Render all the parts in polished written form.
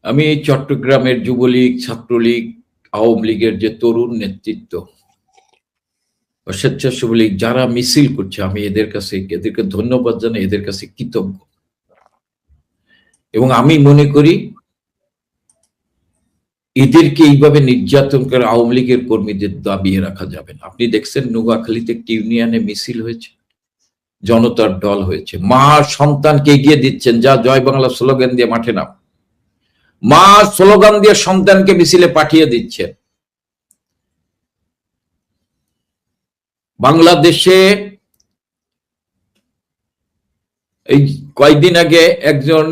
আমি এই চট্টগ্রামের যুবলীগ, ছাত্রলীগ, আওয়ামী লীগের যে তরুণ নেতৃত্ব, স্বেচ্ছাসেবী লীগ যারা মিছিল করছে, আমি এদেরকে ধন্যবাদ জানাই, এদের কাছে কৃতজ্ঞ। এবং আমি মনে করি এদেরকে এইভাবে নির্যাতন করে আওয়ামী লীগের কর্মীদের দাবিয়ে রাখা যাবে না। আপনি দেখছেন নোয়াখালীতে একটি ইউনিয়নে মিছিল হয়েছে, জনতার দল হয়েছে, মা সন্তানকে এগিয়ে দিচ্ছেন, যা জয় বাংলা স্লোগান দিয়ে মাঠে নাম, মা স্লোগান দিয়ে সন্তানকে মিছিলে পাঠিয়ে দিচ্ছেন। বাংলাদেশে এই কয়েকদিন আগে একজন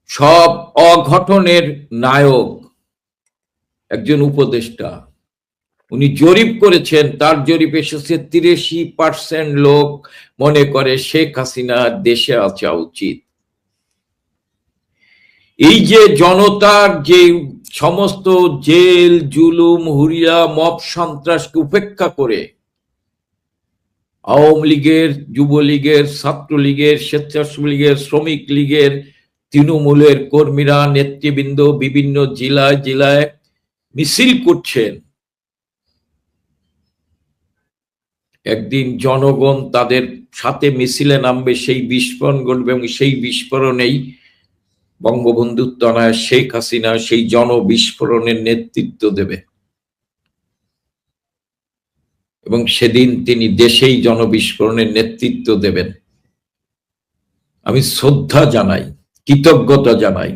সব অঘটনের নায়ক, একজন উপদেষ্টা, উনি জরিপ করেছেন, তার জরিপ এসেছে 83% লোক মনে করে শেখ হাসিনা দেশে আসা উচিত। এই যে জনতার যে সমস্ত জেল জুলুম হুরিয়া মব সন্ত্রাসকে উপেক্ষা করে আওয়ামী লীগের, যুবলীগের, ছাত্রলীগের, স্বেচ্ছাসেবী লীগের, শ্রমিক লীগের, তৃণমূলের কর্মীরা, নেতৃবৃন্দ বিভিন্ন জেলায় জেলায় মিছিল করছেন, একদিন জনগণ তাদের সাথে মিছিলে নামবে, সেই বিস্ফোরণ ঘটবে এবং সেই বিস্ফোরণেই বঙ্গবন্ধু তনয়া শেখ হাসিনা সেই জনবিস্ফোরণের নেতৃত্ব দেবে এবং সেদিন তিনি দেশেই জনবিস্ফোরণের নেতৃত্ব দেবেন। আমি শ্রদ্ধা জানাই, কৃতজ্ঞতা জানাই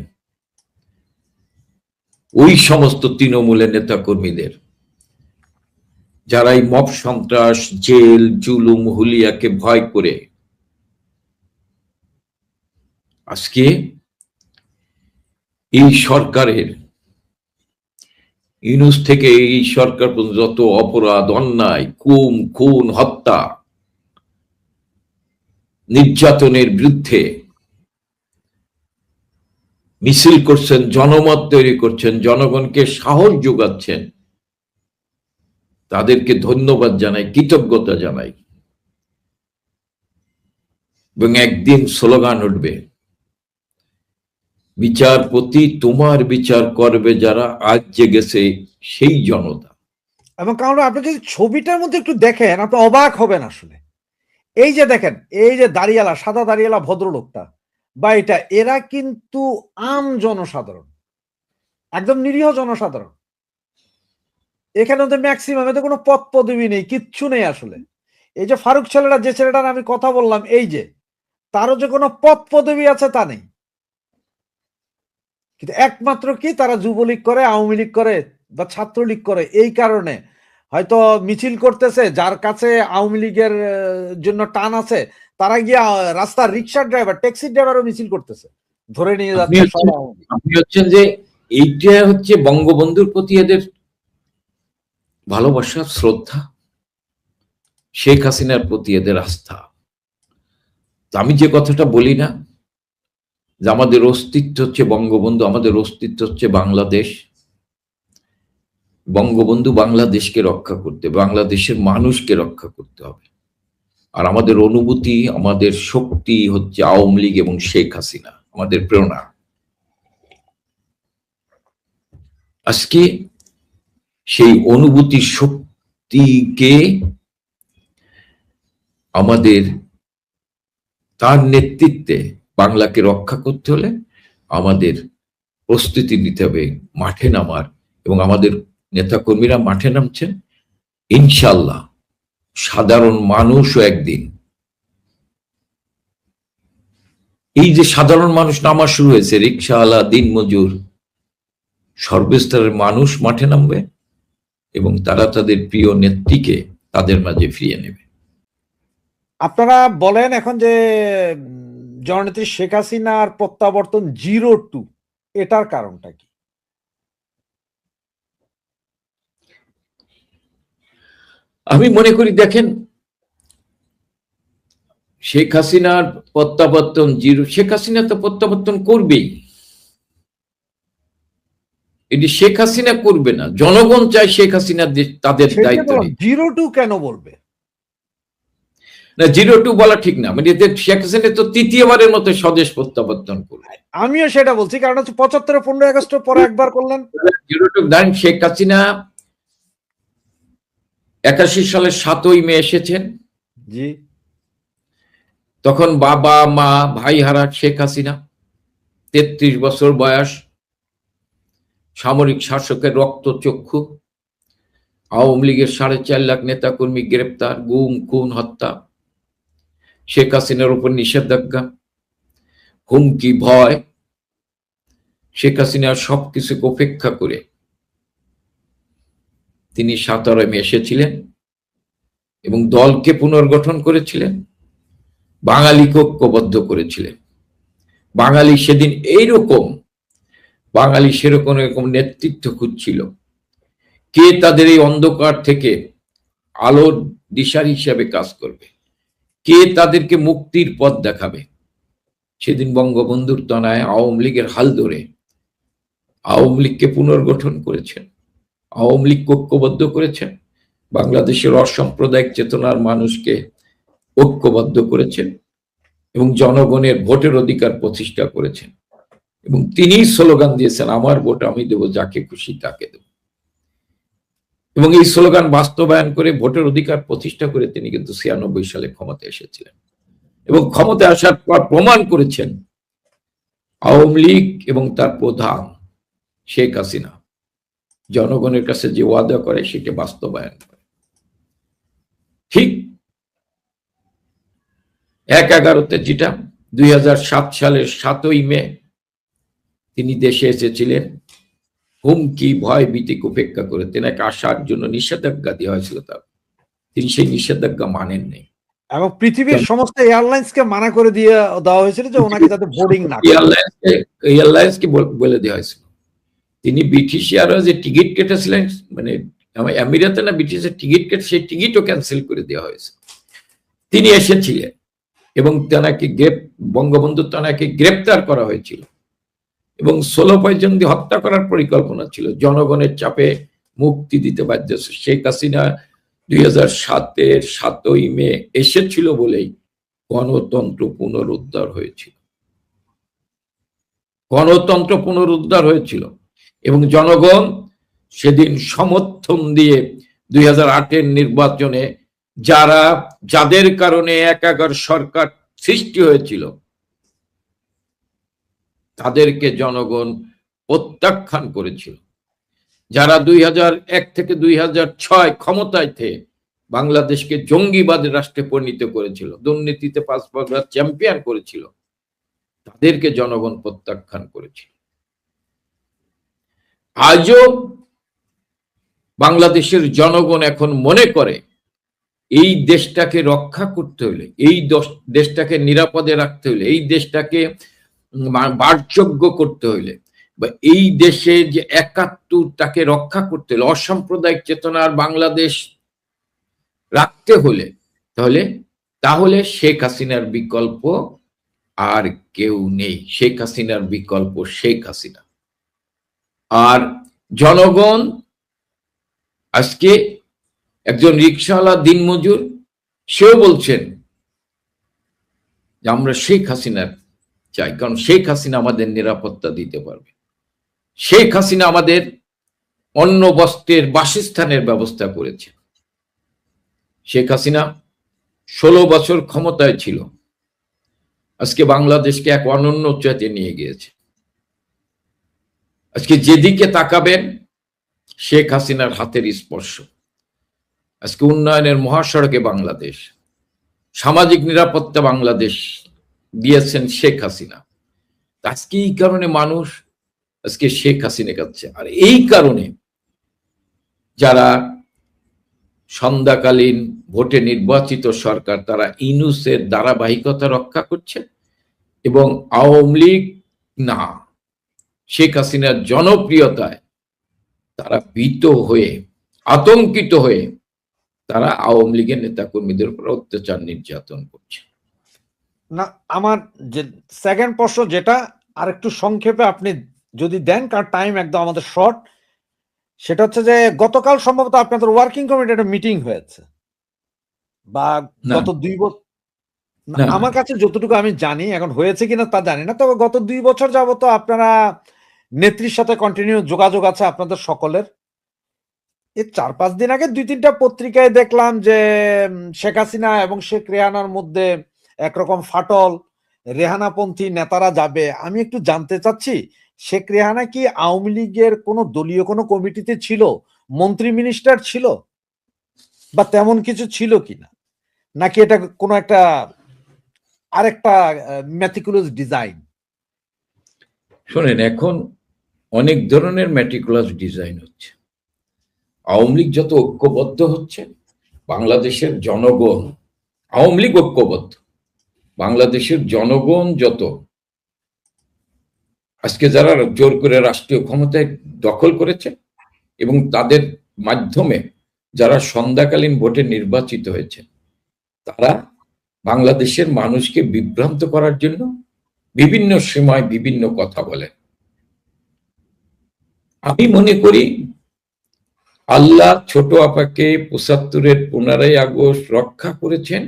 ওই সমস্ত তৃণমূলের নেতা কর্মীদের যারা এই মব সন্ত্রাস, জেল জুলুম হুলিয়াকে ভয় করে আজকে এই সরকারের, ইউনূস থেকে এই সরকার পর্যন্ত যত অপরাধ, অন্যায়, গুম, খুন, হত্যা, নির্যাতনের বিরুদ্ধে মিছিল করছেন, জনমত তৈরি করছেন, জনগণকে সাহস যোগাচ্ছেন, তাদেরকে ধন্যবাদ জানাই, কৃতজ্ঞতা জানাই। এবং একদিন স্লোগান উঠবে, বিচারপতি তোমার বিচার করবে যারা, আজ জেগেছে সেই জনতা। এবং কারণ আপনি যদি ছবিটার মধ্যে একটু দেখেন আপনি অবাক হবেন আসলে। এই যে দেখেন, এই যে দাঁড়িয়ালা, সাদা দাঁড়িয়ালা ভদ্রলোকটা বা এরা কিন্তু আম জনসাধারণ, একদম নিরীহ জনসাধারণ। এখানে ওদের ম্যাক্সিমাম এতে কোনো পদ পদবি নেই, কিচ্ছু নেই আসলে। এই যে ফারুক ছেলেটা, যে ছেলেটার আমি কথা বললাম, এই যে তারও যে কোনো পদ পদবি আছে তা নেই, কিন্তু একমাত্র কি তারা যুবলীগ করে, আওয়ামী লীগ করে বা ছাত্রলীগ করে, এই কারণে হয়তো মিছিল করতেছে। যার কাছে আওয়ামী লীগের জন্য টান আছে তারা গিয়া রাস্তার রিক্সার ড্রাইভার, ট্যাক্সি ড্রাইভারও মিছিল করতেছে, ধরে নিয়ে যাচ্ছে। আপনি হচ্ছেন যে এইটা হচ্ছে বঙ্গবন্ধুর প্রতি এদের ভালোবাসা, শ্রদ্ধা, শেখ হাসিনার প্রতি এদের আস্থা। আমি যে কথাটা বলি না যে আমাদের অস্তিত্ব হচ্ছে বঙ্গবন্ধু, আমাদের অস্তিত্ব হচ্ছে বাংলাদেশ, বঙ্গবন্ধু বাংলাদেশকে রক্ষা করতে, বাংলাদেশের মানুষকে রক্ষা করতে হবে। আর আমাদের অনুভূতি, আমাদের শক্তি হচ্ছে আওয়ামী লীগ এবং শেখ হাসিনা, আমাদের প্রেরণা। আজকে সেই অনুভূতি শক্তিকে আমাদের তার নেতৃত্বে বাংলাকে রক্ষা করতে হলে আমাদের প্রস্তুতি নিতে হবে মাঠে নামার, এবং আমাদের নেতাকর্মীরা মাঠে নামছেন। ইনশাল্লাহ সাধারণ মানুষও একদিন, এই যে সাধারণ মানুষ নামা শুরু হয়েছে, রিক্সাওয়ালা, দিনমজুর, সর্বস্তরের মানুষ মাঠে নামবে এবং তারা তাদের প্রিয় নেত্রীকে তাদের মাঝে ফিরিয়ে নেবে। আপনারা বলেন এখন যে জননেত্রী শেখ হাসিনার প্রত্যাবর্তন 02, এটার কারণটা কি? আমি মনে করি দেখেন, শেখ হাসিনার প্রত্যাবর্তন 0, শেখ হাসিনা তো প্রত্যাবর্তন করবেই, এটি শেখ হাসিনা করবে না, জনগণ চায় শেখ হাসিনা তাদের দায়িত্ব। 02 কেন বলবে? না 0-2 বলা ঠিক না, মানে শেখ হাসিনা তো তৃতীয়বারের মতো স্বদেশ প্রত্যাবর্তন করবে। আমিও সেটা বলছি, কারণ হচ্ছে 75 15 আগস্টের পরে একবার করলেন। 0-2 ধরেন শেখ হাসিনা 81 সালের 7ই মে এসেছেন, জি, তখন বাবা মা ভাই হারা শেখ হাসিনা, 33 বছর বয়স, সামরিক শাসকের রক্তচক্ষু, আওয়ামী লীগের 4.5 লাখ নেতাকর্মী গ্রেপ্তার, গুম খুন হত্যা, শেখ হাসিনার উপর নিষেধাজ্ঞা, হুমকি ভয়, শেখ হাসিনা সবকিছুকে উপেক্ষা করে তিনি 17 মে এসেছিলেন এবং দলকে পুনর্গঠন করেছিলেন, বাঙালিকে ঐক্যবদ্ধ করেছিলেন। বাঙালি সেদিন এইরকম, বাঙালি সেরকম এরকম নেতৃত্ব খুঁজছিল, কে তাদের এই অন্ধকার থেকে আলোর দিশার হিসাবে কাজ করবে, কে তাদেরকে মুক্তির পথ দেখাবে। সেদিন বঙ্গবন্ধুর তনায় আওয়ামী লীগের হাল ধরে আওয়ামী লীগকে পুনর্গঠন করেছেন, আওয়ামী লীগ ঐক্যবদ্ধ করেছেন, বাংলাদেশের অসাম্প্রদায়িক চেতনার মানুষকে ঐক্যবদ্ধ করেছেন এবং জনগণের ভোটের অধিকার প্রতিষ্ঠা করেছেন। এবং তিনি স্লোগান দিয়েছেন, আমার ভোট আমি দেবো, যাকে খুশি তাকে দেব। এবং এই স্লোগান বাস্তবায়ন করে ভোটের অধিকার প্রতিষ্ঠা করে তিনি কিন্তু 96 সালে ক্ষমতায় এসেছিলেন এবং ক্ষমতায় আসার পর প্রমাণ করেছেন আওয়ামী লীগ এবং তার প্রধান শেখ হাসিনা জনগণের কাছে যে ওয়াদা করে সেটা বাস্তবায়ন করে। ঠিক 1/11-তে, যেটা 2007 সালের 7ই মে তিনি দেশে এসেছিলেন, হুমকি ভয় ভীতিকে উপেক্ষা করে তেনাকে আসার জন্য নিষেধাজ্ঞা দেওয়া হয়েছিল, তার তিনি সেই নিষেধাজ্ঞা মানেন নাই এবং পৃথিবীর সমস্ত এয়ারলাইন্সকে মানা করে দিয়ে দেওয়া হয়েছিল যে ওনাকে যাতে বোর্ডিং না করে। এয়ারলাইন্সকে বলে দেওয়া হয়েছিল, তিনি ব্রিটিশ এয়ারওয়েজে টিকিট কেটেছিলেন, মানে আমিরাতে না ব্রিটিশের টিকিট কেটে সেই টিকিটও ক্যান্সেল করে দেওয়া হয়েছে। তিনি এসেছিলেন এবং তেনাকে বঙ্গবন্ধু তেনাকে গ্রেপ্তার করা হয়েছিল এবং 16 পয়জন দিয়ে হত্যা করার পরিকল্পনা ছিল। জনগণের চাপে মুক্তি দিতে বাধ্য হয়েছে। শেখ হাসিনা 2007-এর 7ই মে এসেছিল বলেই গণতন্ত্র পুনরুদ্ধার হয়েছিল, গণতন্ত্র পুনরুদ্ধার হয়েছিল এবং জনগণ সেদিন সমর্থন দিয়ে 2008-এর নির্বাচনে যাদের কারণে 1/11 সরকার সৃষ্টি হয়েছিল তাদেরকে জনগণ প্রত্যাখ্যান করেছিল। যারা 2001 থেকে 2006 ক্ষমতায় থেকে বাংলাদেশকে জঙ্গিবাদের রাষ্ট্রে পরিণত করেছিল, দুর্নীতিতে 5 বার চ্যাম্পিয়ন করেছিল, তাদেরকে জনগণ প্রত্যাখ্যান করেছিল। আজও বাংলাদেশের জনগণ এখন মনে করে এই দেশটাকে রক্ষা করতে হলে, এই দেশটাকে নিরাপদে রাখতে হলে, এই দেশটাকে বাসযোগ্য করতে হলে, বা এই দেশে যে 71 তাকে রক্ষা করতে হলে, অসাম্প্রদায়িক চেতনার বাংলাদেশ রাখতে হলে তাহলে শেখ হাসিনার বিকল্প আর কেউ নেই। শেখ হাসিনার বিকল্প শেখ হাসিনা। আর জনগণ আজকে একজন রিকশাওয়ালা দিনমজুর, সেও বলছেন যে আমরা শেখ হাসিনার চাই, কারণ শেখ হাসিনা আমাদের নিরাপত্তা দিতে পারবে। শেখ হাসিনা আমাদের অন্ন বস্ত্রের বাসস্থানের ব্যবস্থা করেছে। শেখ হাসিনা 16 বছর ক্ষমতায় ছিল, আজকে বাংলাদেশকে এক অনন্য উচ্চতায় নিয়ে গিয়েছে। আজকে যেদিকে তাকাবেন শেখ হাসিনার হাতের স্পর্শ। আজকে উন্নয়নের মহাসড়কে বাংলাদেশ, সামাজিক নিরাপত্তা বাংলাদেশ দিয়েছেন শেখ হাসিনা। আজকে এই কারণে মানুষ আজকে শেখ হাসিনা কাছে, আর এই কারণে যারা সন্ধ্যাকালীন ভোটে নির্বাচিত সরকার, তারা ইউনূসের ধারাবাহিকতা রক্ষা করছে এবং আওয়ামী লীগ না, শেখ হাসিনার জনপ্রিয়তায় তারা ভীত হয়ে, আতঙ্কিত হয়ে তারা আওয়ামী লীগের নেতাকর্মীদের উপর অত্যাচার নির্যাতন করছে। না, আমার যে সেকেন্ড প্রশ্ন, যেটা আর একটু সংক্ষেপে আপনি যদি দেন, কারণ টাইম একদম আমাদের শর্ট, সেটা হচ্ছে যে গতকাল সম্ভবত আপনাদের ওয়ার্কিং কমিটির একটা মিটিং হয়েছে। বা না গত 2 বছর, না আমার কাছে যতটুকু আমি জানি, এখন হয়েছে কিনা তা জানি না, তবে গত 2 বছর যাবত আপনারা নেত্রীর সাথে কন্টিনিউ যোগাযোগ আছে আপনাদের সকলের। এই 4-5 দিন আগে 2-3টা পত্রিকায় দেখলাম যে শেখ হাসিনা এবং শেখ রেহানার মধ্যে একরকম ফাটল, রেহানাপন্থী নেতারা যাবে। আমি একটু জানতে চাচ্ছি, শেখ রেহানা কি আওয়ামী লীগের কোনো দলীয় কোনো কমিটিতে ছিল, মন্ত্রী মিনিস্টার ছিল, বা তেমন কিছু ছিল কিনা, নাকি এটা কোনো একটা আরেকটা ম্যাটিকুলাস ডিজাইন? শোনেন, এখন অনেক ধরনের ম্যাটিকুলাস ডিজাইন হচ্ছে। আওয়ামী লীগ যত ঐক্যবদ্ধ হচ্ছে, বাংলাদেশের জনগণ, আওয়ামী লীগ ঐক্যবদ্ধ, বাংলাদেশের জনগণ যত আজকে যারা জোর করে রাষ্ট্রীয় ক্ষমতায় দখল করেছে এবং তাদের মাধ্যমে যারা সন্ধ্যাকালীন ভোটে নির্বাচিত হয়েছে, তারা বাংলাদেশের মানুষকে বিভ্রান্ত করার জন্য বিভিন্ন সময় বিভিন্ন কথা বলে। আমি মনে করি আল্লাহ ছোট আপাকে ৭৫-এর 15ই আগস্ট রক্ষা করেছেন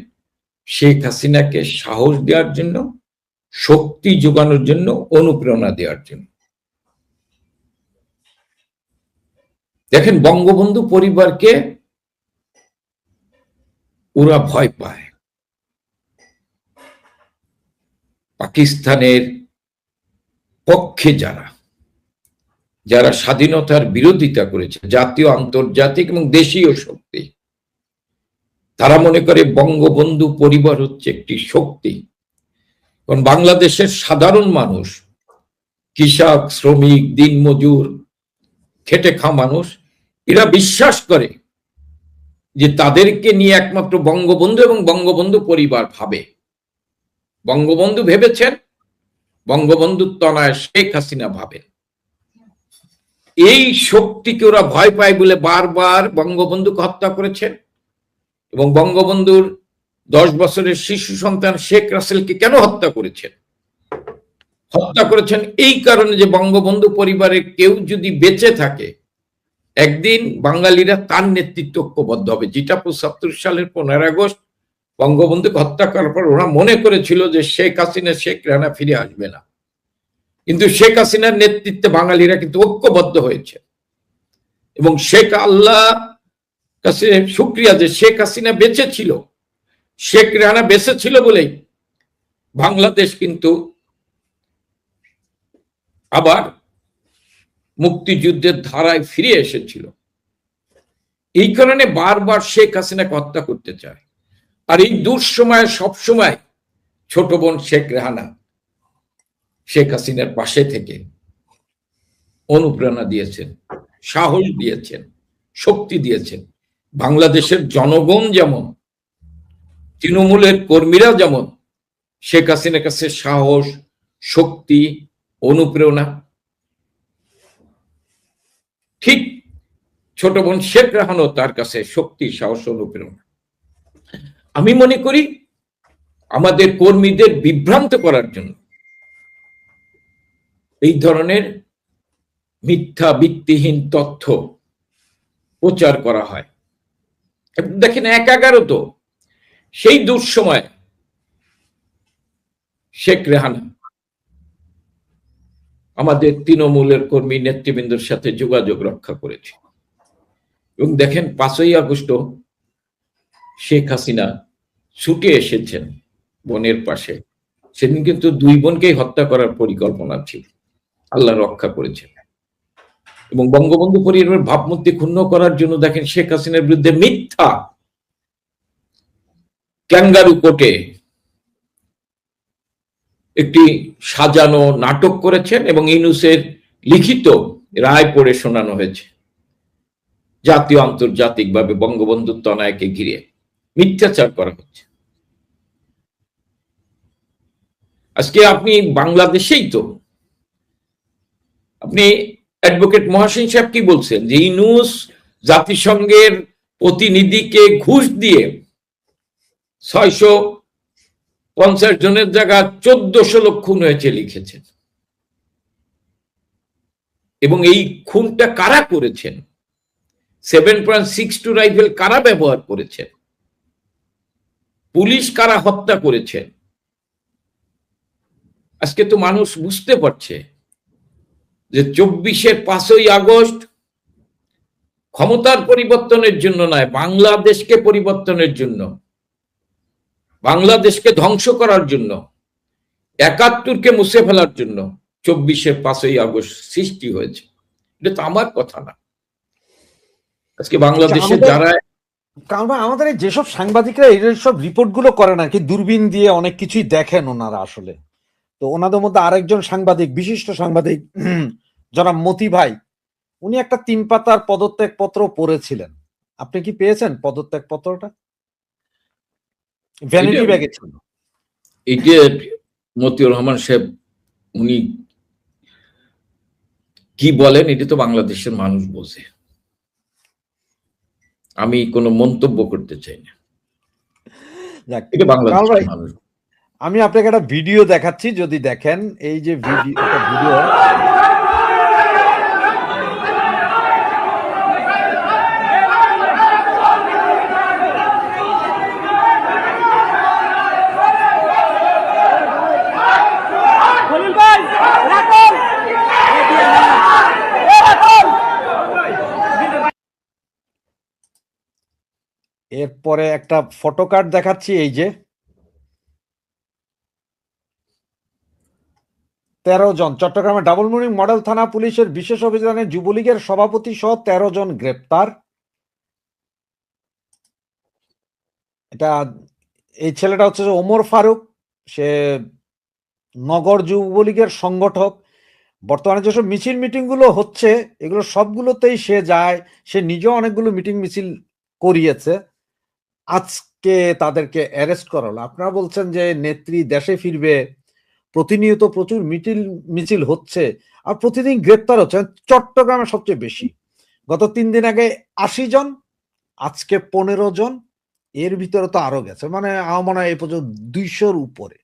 শেখ হাসিনাকে সাহস দেওয়ার জন্য, শক্তি যোগানোর জন্য, অনুপ্রেরণা দেওয়ার জন্য। দেখেন, বঙ্গবন্ধু পরিবারকে ওরা ভয় পায়। পাকিস্তানের পক্ষে যারা যারা স্বাধীনতার বিরোধিতা করেছে, জাতীয়, আন্তর্জাতিক এবং দেশীয় শক্তি, তারা মনে করে বঙ্গবন্ধু পরিবার হচ্ছে একটি শক্তি। কারণ বাংলাদেশের সাধারণ মানুষ, কৃষক, শ্রমিক, দিনমজুর, খেটে খাওয়া মানুষ, এরা বিশ্বাস করে যে তাদেরকে নিয়ে একমাত্র বঙ্গবন্ধু এবং বঙ্গবন্ধু পরিবার ভাবে। বঙ্গবন্ধু ভেবেছেন, বঙ্গবন্ধুর তনয় শেখ হাসিনা ভাবেন। এই শক্তিকে ওরা ভয় পায় বলে বারবার বঙ্গবন্ধুকে হত্যা করেছেন। এবং বঙ্গবন্ধুর 10 বছরের শিশু সন্তান শেখ রাসেলকে কেন হত্যা করেছেন? হত্যা করেছেন এই কারণে যে বঙ্গবন্ধু পরিবারের কেউ যদি বেঁচে থাকে, একদিন বাঙালিরা তার নেতৃত্ব ঐক্যবদ্ধ হবে। যেটা ৭৫ সালের 15 আগস্ট বঙ্গবন্ধুকে হত্যা করার পর ওরা মনে করেছিল যে শেখ হাসিনা, শেখ রেহানা ফিরে আসবে না, কিন্তু শেখ হাসিনার নেতৃত্বে বাঙালিরা কিন্তু ঐক্যবদ্ধ হয়েছে। এবং শেখ আল্লাহ কাছে শুকরিয়া যে শেখ হাসিনা বেঁচে ছিল, শেখ রেহানা বেঁচে ছিল বলেই বাংলাদেশ কিন্তু আবার মুক্তিযুদ্ধের ধারায় ফিরে এসেছিল। এই কারণে বারবার শেখ হাসিনাকে হত্যা করতে চায়। আর এই দুঃসময়ে সবসময় ছোট বোন শেখ রেহানা শেখ হাসিনার পাশে থেকে অনুপ্রেরণা দিয়েছেন, সাহস দিয়েছেন, শক্তি দিয়েছেন। বাংলাদেশের জনগণ যেমন, তৃণমূলের কর্মীরা যেমন শেখ হাসিনার কাছে সাহস, শক্তি, অনুপ্রেরণা, ঠিক ছোট বোন শেখ রেহানাও তার কাছে শক্তি, সাহস, অনুপ্রেরণা। আমি মনে করি আমাদের কর্মীদের বিভ্রান্ত করার জন্য এই ধরনের মিথ্যা, ভিত্তিহীন তথ্য প্রচার করা হয়। দেখেন, ১/১১ তো সেই দুঃসময় শেখ রেহানা আমাদের তৃণমূলের কর্মী নেতৃবৃন্দের সাথে যোগাযোগ রক্ষা করেছে। এবং দেখেন, ৫ই আগস্ট শেখ হাসিনা ছুটে এসেছেন বোনের পাশে। সেদিন কিন্তু 2 বোনকেই হত্যা করার পরিকল্পনা ছিল, আল্লাহ রক্ষা করেছেন। এবং বঙ্গবন্ধু পরিবারের ভাবমূর্তি ক্ষুণ্ণ করার জন্য দেখেন শেখ হাসিনার বিরুদ্ধে মিথ্যা ক্যাঙ্গারু কোর্টে একটি সাজানো নাটক করেছেন এবং ইউনূসের লিখিত রায় পড়ে শোনানো হয়েছে। জাতীয়, আন্তর্জাতিকভাবে বঙ্গবন্ধুর তনয়কে ঘিরে মিথ্যাচার করা হচ্ছে। আজকে আপনি বাংলাদেশেই তো আপনি অ্যাডভোকেট মহাসিন সাহেব কি বলছেন যে ইউনূস জাতিসংঘের প্রতিনিধিকে ঘুষ দিয়ে 650 জনের জায়গা 1400 লোক খুন হয়েছে লিখেছেন। এবং এই খুনটা কারা করেছেন, 7.62 রাইফেল কারা ব্যবহার করেছেন, পুলিশ কারা হত্যা করেছে আজকে তো মানুষ বুঝতে পারছে যে 24-এর 5ই আগস্ট ক্ষমতার পরিবর্তনের জন্য নয়, বাংলাদেশকে পরিবর্তনের জন্য, বাংলাদেশকে ধ্বংস করার জন্য, 71কে মুছে ফেলার জন্য 24-এর 5ই আগস্ট সৃষ্টি হয়েছে। এটা তো আমার কথা না। আজকে বাংলাদেশে যারা, কারণ আমাদের এই যেসব সাংবাদিকরা এইসব রিপোর্ট গুলো করেন আর কি, দূরবীন দিয়ে অনেক কিছুই দেখেন ওনারা আসলে। তো ওনাদের মধ্যে আরেকজন সাংবাদিক, বিশিষ্ট সাংবাদিক জনাব মতি ভাই, উনি একটা 3 পাতার পদত্যাগ পত্র পড়েছিলেন। আপনি কি পেয়েছেন পদত্যাগ পত্রটা? ভ্যানিটি ব্যাগে ছিল। এটা মতিউর রহমান সাহেব উনি কি বলেন এটা তো বাংলাদেশের মানুষ বোঝে, আমি কোনো মন্তব্য করতে চাই না। এটা বাংলাদেশের মানুষ। আমি আপনাকে একটা ভিডিও দেখাচ্ছি, যদি দেখেন। এই যে ভিডিও, এরপরে একটা ফটো কার্ড দেখাচ্ছি। এই যে 13 জন চট্টগ্রামের ডাবলমুরিং মডেল থানা পুলিশের বিশেষ অভিযানে যুবলীগের সভাপতি সহ 13 জন গ্রেপ্তার। এটা, এই ছেলেটা হচ্ছে ওমর ফারুক, সে নগর যুবলীগের সংগঠক। বর্তমানে যেসব মিছিল মিটিং গুলো হচ্ছে এগুলো সবগুলোতেই সে যায়, সে নিজেও অনেকগুলো মিটিং মিছিল করিয়েছে। আজকে তাদেরকে অ্যারেস্ট করা হলো। আপনারা বলছেন যে নেত্রী দেশে ফিরবে, প্রতিনিয়ত প্রচুর মিছিল হচ্ছে আর প্রতিদিন গ্রেপ্তার হচ্ছে। চট্টগ্রামে সবচেয়ে বেশি, গত 3 দিন আগে 80 জন, আজকে 15 জন, এর ভিতরে তো আরো গেছে, মানে আমার মনে হয় এই পর্যন্ত 200-র উপরে।